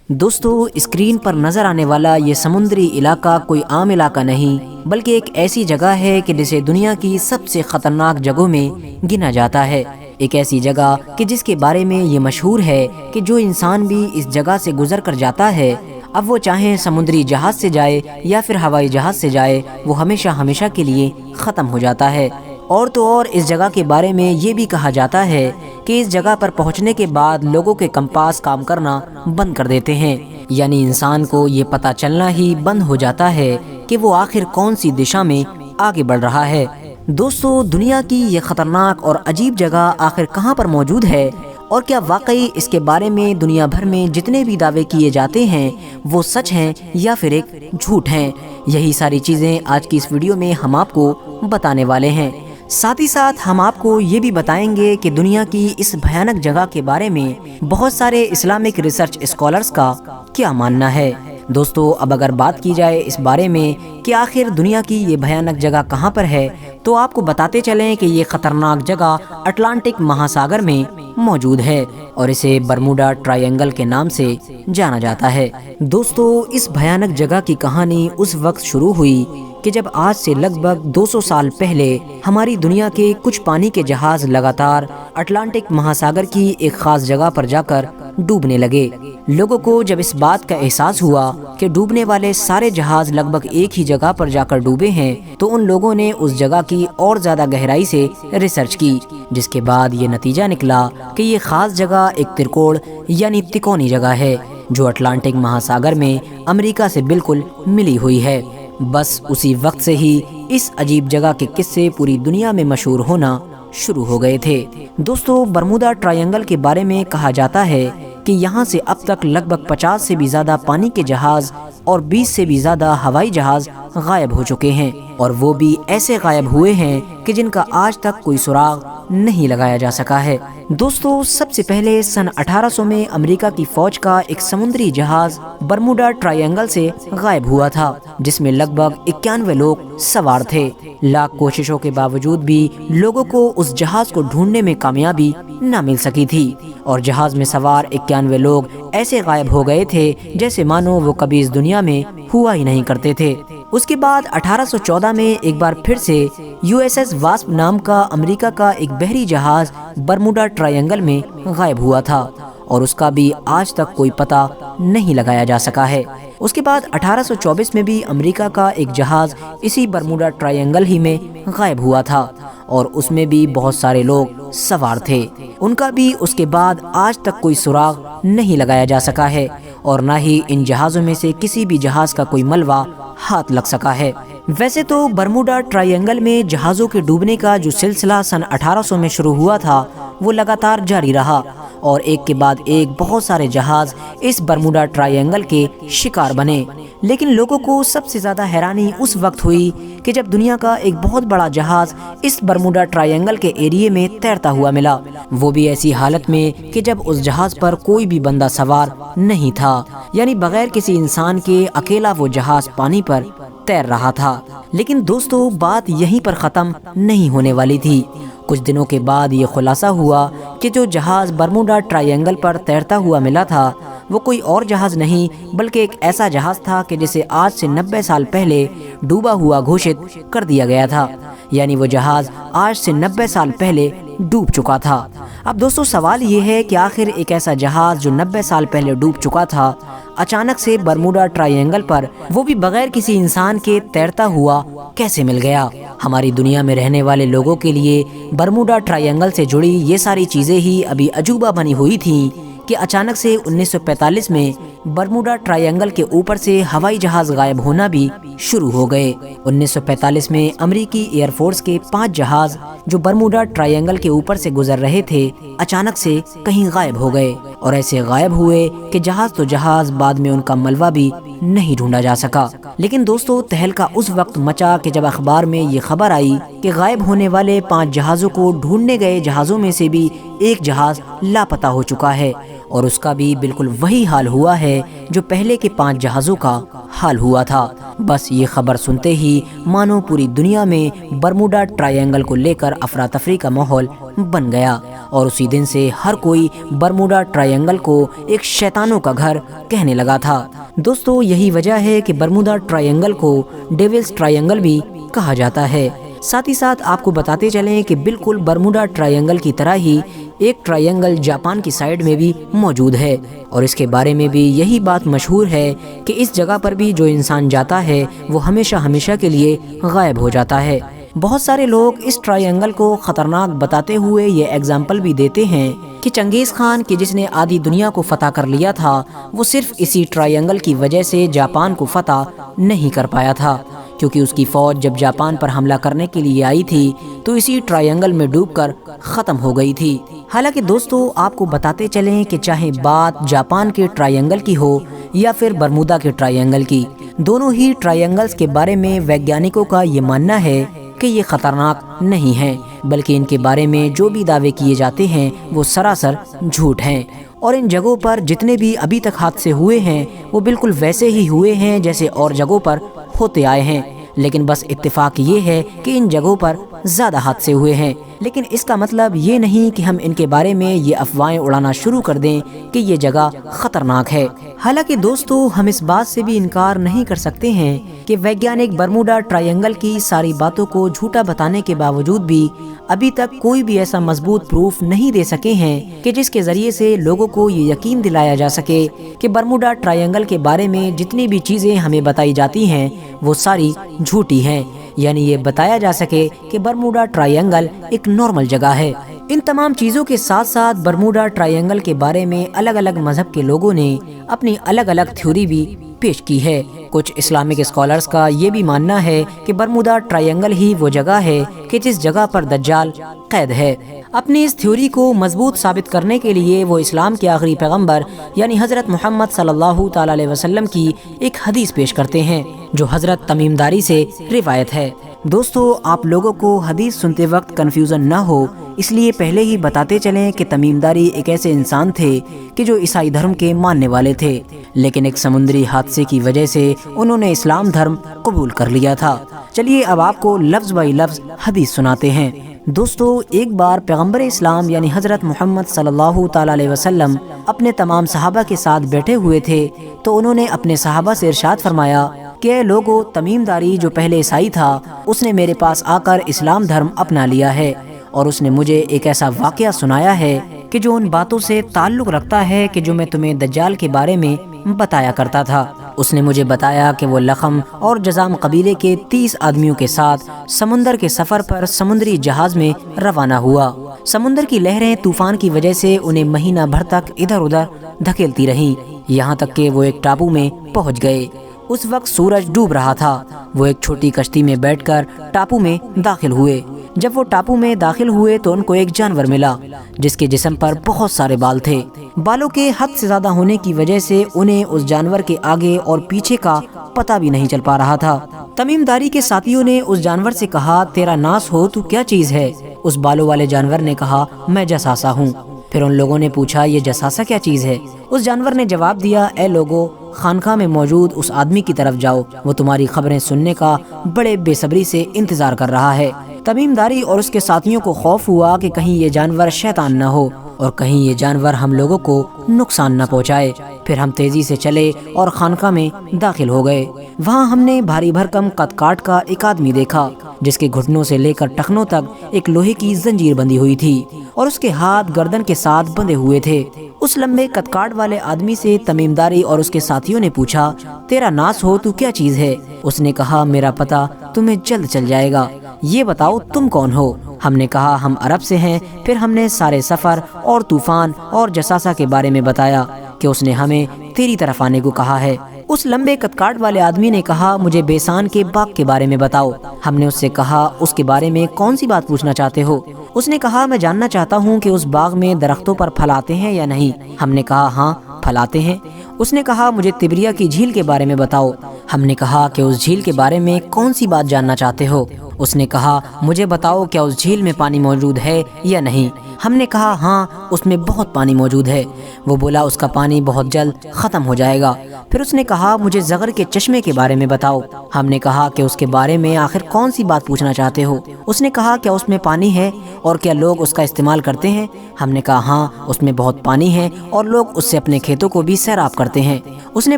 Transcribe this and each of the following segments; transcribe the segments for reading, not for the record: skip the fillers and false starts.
دوستو، اسکرین پر نظر آنے والا یہ سمندری علاقہ کوئی عام علاقہ نہیں بلکہ ایک ایسی جگہ ہے کہ جسے دنیا کی سب سے خطرناک جگہوں میں گنا جاتا ہے۔ ایک ایسی جگہ کہ جس کے بارے میں یہ مشہور ہے کہ جو انسان بھی اس جگہ سے گزر کر جاتا ہے، اب وہ چاہے سمندری جہاز سے جائے یا پھر ہوائی جہاز سے جائے، وہ ہمیشہ کے لیے ختم ہو جاتا ہے۔ اور تو اور اس جگہ کے بارے میں یہ بھی کہا جاتا ہے کہ اس جگہ پر پہنچنے کے بعد لوگوں کے کمپاس کام کرنا بند کر دیتے ہیں، یعنی انسان کو یہ پتہ چلنا ہی بند ہو جاتا ہے کہ وہ آخر کون سی دشا میں آگے بڑھ رہا ہے۔ دوستو، دنیا کی یہ خطرناک اور عجیب جگہ آخر کہاں پر موجود ہے، اور کیا واقعی اس کے بارے میں دنیا بھر میں جتنے بھی دعوے کیے جاتے ہیں وہ سچ ہیں یا پھر ایک جھوٹ ہیں؟ یہی ساری چیزیں آج کی اس ویڈیو میں ہم آپ کو بتانے والے ہیں۔ ساتھ ہی ساتھ ہم آپ کو یہ بھی بتائیں گے کہ دنیا کی اس بھیانک جگہ کے بارے میں بہت سارے اسلامک ریسرچ اسکالرز کا کیا ماننا ہے۔ دوستو، اب اگر بات کی جائے اس بارے میں کہ آخر دنیا کی یہ بھیانک جگہ کہاں پر ہے، تو آپ کو بتاتے چلیں کہ یہ خطرناک جگہ اٹلانٹک مہاساگر میں موجود ہے اور اسے برموڈا ٹرائی اینگل کے نام سے جانا جاتا ہے۔ دوستو، اس بھیانک جگہ کی کہانی اس وقت شروع ہوئی کہ جب آج سے لگ بھگ 200 سال پہلے ہماری دنیا کے کچھ پانی کے جہاز لگاتار اٹلانٹک مہاساگر کی ایک خاص جگہ پر جا کر ڈوبنے لگے۔ لوگوں کو جب اس بات کا احساس ہوا کہ ڈوبنے والے سارے جہاز لگ بھگ ایک ہی جگہ پر جا کر ڈوبے ہیں، تو ان لوگوں نے اس جگہ کی اور زیادہ گہرائی سے ریسرچ کی، جس کے بعد یہ نتیجہ نکلا کہ یہ خاص جگہ ایک ترکوڑ یعنی تکونی جگہ ہے جو اٹلانٹک مہاساگر میں امریکہ سے بالکل ملی ہوئی ہے۔ بس اسی وقت سے ہی اس عجیب جگہ کے قصے پوری دنیا میں مشہور ہونا شروع ہو گئے تھے۔ دوستو، برمودا ٹرائی اینگل کے بارے میں کہا جاتا ہے کہ یہاں سے اب تک لگ بھگ 50 سے بھی زیادہ پانی کے جہاز اور 20 سے بھی زیادہ ہوائی جہاز غائب ہو چکے ہیں، اور وہ بھی ایسے غائب ہوئے ہیں کہ جن کا آج تک کوئی سراغ نہیں لگایا جا سکا ہے۔ دوستو، سب سے پہلے سن 1800 میں امریکہ کی فوج کا ایک سمندری جہاز برموڈا ٹرائی اینگل سے غائب ہوا تھا، جس میں لگ بھگ 91 لوگ سوار تھے۔ لاکھ کوششوں کے باوجود بھی لوگوں کو اس جہاز کو ڈھونڈنے میں کامیابی نہ مل سکی تھی، اور جہاز میں سوار 91 لوگ ایسے غائب ہو گئے تھے جیسے مانو وہ کبھی اس دنیا میں ہوا ہی نہیں کرتے تھے۔ اس کے بعد 1814 میں ایک بار پھر سے USS واسپ نام کا امریکہ کا ایک بحری جہاز برموڈا ٹرائی اینگل میں غائب ہوا تھا، اور اس کا بھی آج تک کوئی پتہ نہیں لگایا جا سکا ہے۔ اس کے بعد 1824 میں بھی امریکہ کا ایک جہاز اسی برموڈا ٹرائی اینگل ہی میں غائب ہوا تھا، اور اس میں بھی بہت سارے لوگ سوار تھے۔ ان کا بھی اس کے بعد آج تک کوئی سراغ نہیں لگایا جا سکا ہے، اور نہ ہی ان جہازوں میں سے کسی بھی جہاز کا کوئی ملبہ ہاتھ لگ سکا ہے۔ ویسے تو برموڈا ٹرائی اینگل میں جہازوں کے ڈوبنے کا جو سلسلہ سن 1800 میں شروع ہوا تھا وہ لگاتار جاری رہا، اور ایک کے بعد ایک بہت سارے جہاز اس برموڈا ٹرائی اینگل کے شکار بنے۔ لیکن لوگوں کو سب سے زیادہ حیرانی اس وقت ہوئی کہ جب دنیا کا ایک بہت بڑا جہاز اس برموڈا ٹرائی اینگل کے ایریے میں تیرتا ہوا ملا، وہ بھی ایسی حالت میں کہ جب اس جہاز پر کوئی بھی بندہ سوار نہیں تھا، یعنی بغیر کسی انسان کے اکیلا وہ جہاز پانی پر تیر رہا تھا۔ لیکن دوستو، بات یہیں پر ختم نہیں ہونے والی تھی۔ کچھ دنوں کے بعد یہ خلاصہ ہوا کہ جو جہاز برموڈا ٹرائی اینگل پر تیرتا ہوا ملا تھا وہ کوئی اور جہاز نہیں بلکہ ایک ایسا جہاز تھا کہ جسے آج سے 90 سال پہلے ڈوبا ہوا گھوشت کر دیا گیا تھا، یعنی وہ جہاز آج سے 90 سال پہلے ڈوب چکا تھا۔ اب دوستو، سوال یہ ہے کہ آخر ایک ایسا جہاز جو 90 سال پہلے ڈوب چکا تھا اچانک سے برموڈا ٹرائی اینگل پر، وہ بھی بغیر کسی انسان کے، تیرتا ہوا کیسے مل گیا؟ ہماری دنیا میں رہنے والے لوگوں کے لیے برموڈا ٹرائی اینگل سے جڑی یہ ساری چیزیں ہی ابھی عجوبہ بنی ہوئی تھیں کہ اچانک سے 1945 میں برموڈا ٹرائی اینگل کے اوپر سے ہوائی جہاز غائب ہونا بھی شروع ہو گئے۔ 1945 میں امریکی ایئر فورس کے 5 جہاز جو برموڈا ٹرائی اینگل کے اوپر سے گزر رہے تھے اچانک سے کہیں غائب ہو گئے، اور ایسے غائب ہوئے کہ جہاز تو جہاز، بعد میں ان کا ملبہ بھی نہیں ڈھونڈا جا سکا۔ لیکن دوستو، تہلکہ اس وقت مچا کہ جب اخبار میں یہ خبر آئی کہ غائب ہونے والے 5 جہازوں کو ڈھونڈنے گئے جہازوں میں سے بھی ایک جہاز لاپتہ ہو چکا ہے، اور اس کا بھی بالکل وہی حال ہوا ہے جو پہلے کے 5 جہازوں کا حال ہوا تھا۔ بس یہ خبر سنتے ہی مانو پوری دنیا میں برموڈا ٹرائی اینگل کو لے کر افراتفری کا ماحول بن گیا اور اسی دن سے ہر کوئی برموڈا ٹرائنگل کو ایک شیطانوں کا گھر کہنے لگا تھا۔ دوستو یہی وجہ ہے کہ برموڈا ٹرائنگل کو ڈیولز ٹرائنگل بھی کہا جاتا ہے۔ ساتھ ہی ساتھ آپ کو بتاتے چلیں کہ بالکل برموڈا ٹرائنگل کی طرح ہی ایک ٹرائنگل جاپان کی سائیڈ میں بھی موجود ہے، اور اس کے بارے میں بھی یہی بات مشہور ہے کہ اس جگہ پر بھی جو انسان جاتا ہے وہ ہمیشہ ہمیشہ کے لیے غائب ہو جاتا ہے۔ بہت سارے لوگ اس ٹرائنگل کو خطرناک بتاتے ہوئے یہ ایگزامپل بھی دیتے ہیں کہ چنگیز خان کہ جس نے آدھی دنیا کو فتح کر لیا تھا، وہ صرف اسی ٹرائنگل کی وجہ سے جاپان کو فتح نہیں کر پایا تھا، کیونکہ اس کی فوج جب جاپان پر حملہ کرنے کے لیے آئی تھی تو اسی ٹرائنگل میں ڈوب کر ختم ہو گئی تھی۔ حالانکہ دوستو آپ کو بتاتے چلیں کہ چاہے بات جاپان کے ٹرائنگل کی ہو یا پھر برمودا کے ٹرائنگل کی، دونوں ہی ٹرائنگلز کے بارے میں ویگیانکوں کا یہ ماننا ہے کہ یہ خطرناک نہیں ہیں، بلکہ ان کے بارے میں جو بھی دعوے کیے جاتے ہیں وہ سراسر جھوٹ ہیں، اور ان جگہوں پر جتنے بھی ابھی تک حادثے ہوئے ہیں وہ بالکل ویسے ہی ہوئے ہیں جیسے اور جگہوں پر ہوتے آئے ہیں، لیکن بس اتفاق یہ ہے کہ ان جگہوں پر زیادہ حادثے ہوئے ہیں، لیکن اس کا مطلب یہ نہیں کہ ہم ان کے بارے میں یہ افواہیں اڑانا شروع کر دیں کہ یہ جگہ خطرناک ہے۔ حالانکہ دوستو ہم اس بات سے بھی انکار نہیں کر سکتے ہیں کہ ویگیانک برموڈا ٹرائنگل کی ساری باتوں کو جھوٹا بتانے کے باوجود بھی ابھی تک کوئی بھی ایسا مضبوط پروف نہیں دے سکے ہیں کہ جس کے ذریعے سے لوگوں کو یہ یقین دلایا جا سکے کہ برموڈا ٹرائنگل کے بارے میں جتنی بھی چیزیں ہمیں بتائی جاتی ہیں وہ ساری جھوٹی ہیں، یعنی یہ بتایا جا سکے کہ برموڈا ٹرائنگل ایک نارمل جگہ ہے۔ ان تمام چیزوں کے ساتھ ساتھ برموڈا ٹرائنگل کے بارے میں الگ الگ مذہب کے لوگوں نے اپنی الگ الگ تھیوری بھی پیش کی ہے۔ کچھ اسلامک اسکالرز کا یہ بھی ماننا ہے کہ برموڈا ٹرائنگل ہی وہ جگہ ہے کہ جس جگہ پر دجال قید ہے۔ اپنی اس تھیوری کو مضبوط ثابت کرنے کے لیے وہ اسلام کے آخری پیغمبر یعنی حضرت محمد صلی اللہ تعالی علیہ وسلم کی ایک حدیث پیش کرتے ہیں جو حضرت تمیم داری سے روایت ہے۔ دوستو آپ لوگوں کو حدیث سنتے وقت کنفیوژن نہ ہو، اس لیے پہلے ہی بتاتے چلیں کہ تمیم داری ایک ایسے انسان تھے کہ جو عیسائی دھرم کے ماننے والے تھے، لیکن ایک سمندری حادثے کی وجہ سے انہوں نے اسلام دھرم قبول کر لیا تھا۔ چلیے اب آپ کو لفظ بائی لفظ حدیث سناتے ہیں۔ دوستو ایک بار پیغمبر اسلام یعنی حضرت محمد صلی اللہ تعالی علیہ وسلم اپنے تمام صحابہ کے ساتھ بیٹھے ہوئے تھے تو انہوں نے اپنے صحابہ سے ارشاد فرمایا کہ اے لوگو، تمیم داری جو پہلے عیسائی تھا اس نے میرے پاس آ کر اسلام دھرم اپنا لیا ہے، اور اس نے مجھے ایک ایسا واقعہ سنایا ہے کہ جو ان باتوں سے تعلق رکھتا ہے کہ جو میں تمہیں دجال کے بارے میں بتایا کرتا تھا۔ اس نے مجھے بتایا کہ وہ لخم اور جزام قبیلے کے 30 آدمیوں کے ساتھ سمندر کے سفر پر سمندری جہاز میں روانہ ہوا۔ سمندر کی لہریں طوفان کی وجہ سے انہیں مہینہ بھر تک ادھر ادھر دھکیلتی رہیں، یہاں تک کہ وہ ایک ٹاپو میں پہنچ گئے۔ اس وقت سورج ڈوب رہا تھا۔ وہ ایک چھوٹی کشتی میں بیٹھ کر ٹاپو میں داخل ہوئے۔ جب وہ ٹاپو میں داخل ہوئے تو ان کو ایک جانور ملا جس کے جسم پر بہت سارے بال تھے۔ بالوں کے حد سے زیادہ ہونے کی وجہ سے انہیں اس جانور کے آگے اور پیچھے کا پتہ بھی نہیں چل پا رہا تھا۔ تمیم داری کے ساتھیوں نے اس جانور سے کہا، تیرا ناس ہو تو کیا چیز ہے؟ اس بالوں والے جانور نے کہا، میں جساسا ہوں۔ پھر ان لوگوں نے پوچھا، یہ جساسا کیا چیز ہے؟ اس جانور نے جواب دیا، اے لوگو، خانقاہ میں موجود اس آدمی کی طرف جاؤ، وہ تمہاری خبریں سننے کا بڑے بے صبری سے انتظار کر رہا ہے۔ تمیم داری اور اس کے ساتھیوں کو خوف ہوا کہ کہیں یہ جانور شیطان نہ ہو اور کہیں یہ جانور ہم لوگوں کو نقصان نہ پہنچائے۔ پھر ہم تیزی سے چلے اور خانقاہ میں داخل ہو گئے۔ وہاں ہم نے بھاری بھرکم قد کاٹ کا ایک آدمی دیکھا جس کے گھٹنوں سے لے کر ٹخنوں تک ایک لوہے کی زنجیر بندھی ہوئی تھی اور اس کے ہاتھ گردن کے ساتھ بندھے ہوئے تھے۔ اس لمبے قد کاٹ والے آدمی سے تمیم داری اور اس کے ساتھیوں نے پوچھا، تیرا ناس ہو تو کیا چیز ہے؟ اس نے کہا، میرا پتہ تمہیں جلد چل جائے گا، یہ بتاؤ تم کون ہو؟ ہم نے کہا، ہم عرب سے ہیں۔ پھر ہم نے سارے سفر اور طوفان اور جساسا کے بارے میں بتایا کہ اس نے ہمیں تیری طرف آنے کو کہا ہے۔ اس لمبے قد کاٹ والے آدمی نے کہا، مجھے بیسان کے باغ کے بارے میں بتاؤ۔ ہم نے اس سے کہا، اس کے بارے میں کون سی بات پوچھنا چاہتے ہو؟ اس نے کہا، میں جاننا چاہتا ہوں کہ اس باغ میں درختوں پر پھل آتے ہیں یا نہیں۔ ہم نے کہا، ہاں پھل آتے ہیں۔ اس نے کہا، مجھے تبریہ کی جھیل کے بارے میں بتاؤ۔ ہم نے کہا کہ اس جھیل کے بارے میں کون سی بات جاننا چاہتے ہو؟ اس نے کہا، مجھے بتاؤ کیا اس جھیل میں پانی موجود ہے یا نہیں؟ ہم نے کہا، ہاں اس میں بہت پانی موجود ہے۔ وہ بولا، اس کا پانی بہت جلد ختم ہو جائے گا۔ پھر اس نے کہا مجھے زغر کے چشمے کے بارے میں بتاؤ۔ ہم نے کہا کہ اس کے بارے میں آخر کون سی بات پوچھنا چاہتے ہو؟ اس نے کہا کیا اس میں پانی ہے اور کیا لوگ اس کا استعمال کرتے ہیں؟ ہم نے کہا ہاں اس میں بہت پانی ہے اور لوگ اس سے اپنے کھیتوں کو بھی سیراب کرتے ہیں۔ اس نے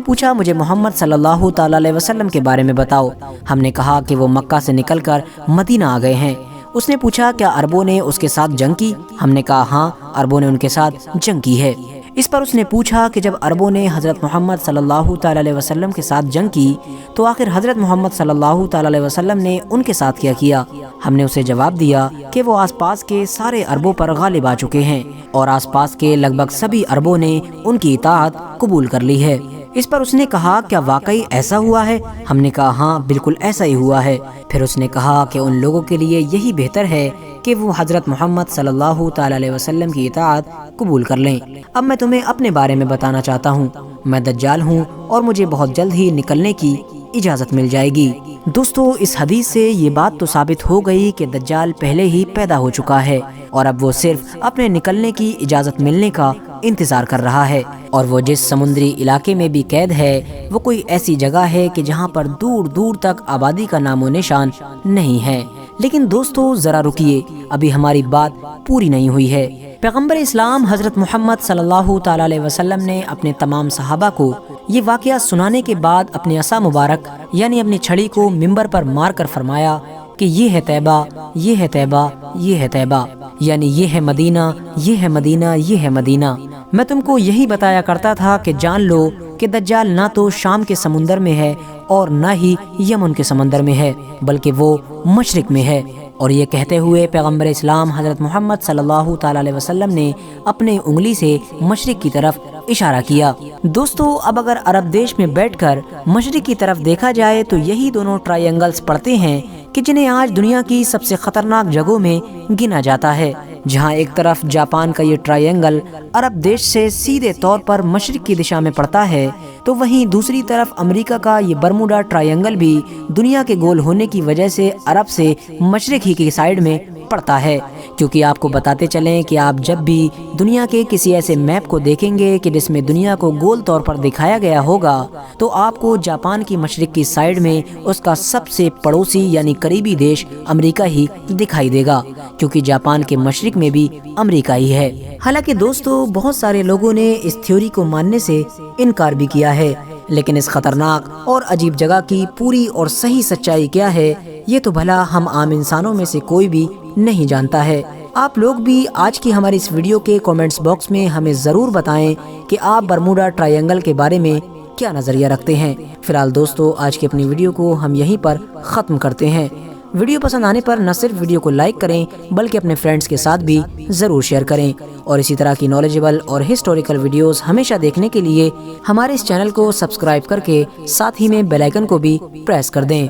پوچھا مجھے محمد صلی اللہ تعالی علیہ وسلم کے بارے میں بتاؤ۔ ہم نے کہا کہ وہ مکہ سے نکل کر مدینہ آ گئے ہیں۔ اس نے پوچھا کیا عربوں نے اس کے ساتھ جنگ کی؟ ہم نے کہا ہاں عربوں نے ان کے ساتھ جنگ کی ہے۔ اس پر اس نے پوچھا کہ جب عربوں نے حضرت محمد صلی اللہ تعالی علیہ وسلم کے ساتھ جنگ کی تو آخر حضرت محمد صلی اللہ تعالی علیہ وسلم نے ان کے ساتھ کیا کیا؟ ہم نے اسے جواب دیا کہ وہ آس پاس کے سارے عربوں پر غالب آ چکے ہیں اور آس پاس کے لگ بھگ سبھی عربوں نے ان کی اطاعت قبول کر لی ہے۔ اس پر اس نے کہا کیا واقعی ایسا ہوا ہے؟ ہم نے کہا ہاں بالکل ایسا ہی ہوا ہے۔ پھر اس نے کہا کہ ان لوگوں کے لیے یہی بہتر ہے کہ وہ حضرت محمد صلی اللہ تعالی علیہ وسلم کی اطاعت قبول کر لیں۔ اب میں تمہیں اپنے بارے میں بتانا چاہتا ہوں، میں دجال ہوں اور مجھے بہت جلد ہی نکلنے کی اجازت مل جائے گی۔ دوستو اس حدیث سے یہ بات تو ثابت ہو گئی کہ دجال پہلے ہی پیدا ہو چکا ہے اور اب وہ صرف اپنے نکلنے کی اجازت ملنے کا انتظار کر رہا ہے، اور وہ جس سمندری علاقے میں بھی قید ہے وہ کوئی ایسی جگہ ہے کہ جہاں پر دور دور تک آبادی کا نام و نشان نہیں ہے۔ لیکن دوستو ذرا رکیے، ابھی ہماری بات پوری نہیں ہوئی ہے۔ پیغمبر اسلام حضرت محمد صلی اللہ تعالی علیہ وسلم نے اپنے تمام صحابہ کو یہ واقعہ سنانے کے بعد اپنے عصا مبارک یعنی اپنی چھڑی کو منبر پر مار کر فرمایا کہ یہ ہے طیبہ، یہ ہے طیبہ، یہ ہے طیبہ، یعنی یہ ہے مدینہ، یہ ہے مدینہ، یہ ہے مدینہ۔ میں تم کو یہی بتایا کرتا تھا کہ جان لو کہ دجال نہ تو شام کے سمندر میں ہے اور نہ ہی یمن کے سمندر میں ہے، بلکہ وہ مشرق میں ہے۔ اور یہ کہتے ہوئے پیغمبر اسلام حضرت محمد صلی اللہ تعالی علیہ وسلم نے اپنے انگلی سے مشرق کی طرف اشارہ کیا۔ دوستو اب اگر عرب دیش میں بیٹھ کر مشرق کی طرف دیکھا جائے تو یہی دونوں ٹرائی اینگلز پڑتے ہیں کہ جنہیں آج دنیا کی سب سے خطرناک جگہوں میں گنا جاتا ہے، جہاں ایک طرف جاپان کا یہ ٹرائی اینگل عرب دیش سے سیدھے طور پر مشرق کی دشا میں پڑتا ہے، تو وہیں دوسری طرف امریکہ کا یہ برموڈا ٹرائی اینگل بھی دنیا کے گول ہونے کی وجہ سے عرب سے مشرق ہی کی سائیڈ میں پڑتا ہے۔ کیونکہ آپ کو بتاتے چلیں کہ آپ جب بھی دنیا کے کسی ایسے میپ کو دیکھیں گے کہ جس میں دنیا کو گول طور پر دکھایا گیا ہوگا تو آپ کو جاپان کی مشرق کی سائیڈ میں اس کا سب سے پڑوسی یعنی قریبی دیش امریکہ ہی دکھائی دے گا، کیونکہ جاپان کے مشرق میں بھی امریکہ ہی ہے۔ حالانکہ دوستو بہت سارے لوگوں نے اس تھیوری کو ماننے سے انکار بھی کیا ہے، لیکن اس خطرناک اور عجیب جگہ کی پوری اور صحیح سچائی کیا ہے یہ تو بھلا ہم عام انسانوں میں سے کوئی بھی نہیں جانتا ہے۔ آپ لوگ بھی آج کی ہماری اس ویڈیو کے کومنٹس باکس میں ہمیں ضرور بتائیں کہ آپ برموڈا ٹرائی اینگل کے بارے میں کیا نظریہ رکھتے ہیں۔ فی الحال دوستو آج کی اپنی ویڈیو کو ہم یہیں پر ختم کرتے ہیں۔ ویڈیو پسند آنے پر نہ صرف ویڈیو کو لائک کریں بلکہ اپنے فرینڈز کے ساتھ بھی ضرور شیئر کریں، اور اسی طرح کی نالجبل اور ہسٹوریکل ویڈیوز ہمیشہ دیکھنے کے لیے ہمارے اس چینل کو سبسکرائب کر کے ساتھ ہی میں بیل آئیکن کو بھی پریس کر دیں۔